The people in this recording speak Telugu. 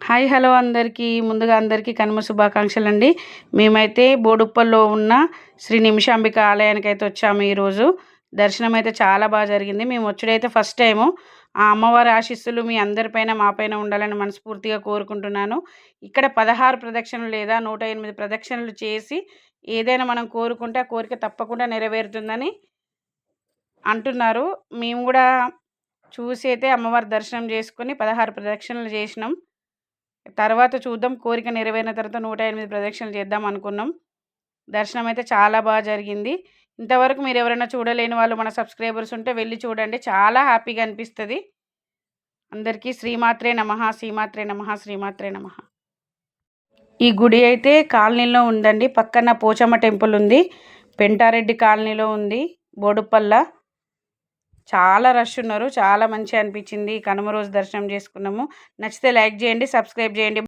హాయ్ హలో అందరికీ ముందుగా అందరికీ కనుమ శుభాకాంక్షలండి. మేమైతే బోడుప్పల్లో ఉన్న శ్రీ నిమిషాంబిక ఆలయానికి అయితే వచ్చాము. ఈరోజు దర్శనం అయితే చాలా బాగా జరిగింది. మేము వచ్చుడైతే ఫస్ట్ టైము. ఆ అమ్మవారి ఆశీస్సులు మీ అందరిపైన మా పైన ఉండాలని మనస్ఫూర్తిగా కోరుకుంటున్నాను. ఇక్కడ 16 ప్రదక్షిణలు లేదా 108 ప్రదక్షిణలు చేసి ఏదైనా మనం కోరుకుంటే ఆ కోరిక తప్పకుండా నెరవేరుతుందని అంటున్నారు. మేము కూడా చూసి అయితే అమ్మవారి దర్శనం చేసుకొని 16 ప్రదక్షిణలు చేసినాం. తర్వాత చూద్దాం, కోరిక నెరవేరిన తర్వాత 108 ప్రదక్షిణలు చేద్దాం అనుకున్నాం. దర్శనం అయితే చాలా బాగా జరిగింది. ఇంతవరకు మీరు ఎవరైనా చూడలేని వాళ్ళు మన సబ్స్క్రైబర్స్ ఉంటే వెళ్ళి చూడండి, చాలా హ్యాపీగా అనిపిస్తుంది. అందరికీ శ్రీమాత్రే నమః, శ్రీమాత్రే నమః, శ్రీమాత్రే నమః. ఈ గుడి అయితే కాలనీలో ఉందండి. పక్కన పోచమ్మ టెంపుల్ ఉంది. పెంటారెడ్డి కాలనీలో ఉంది బోడుప్పల్ల. చాలా రష్ ఉన్నారు. చాలా మంచిగా అనిపించింది. కనుమ రోజు దర్శనం చేసుకున్నాము. నచ్చితే లైక్ చేయండి, సబ్స్క్రైబ్ చేయండి.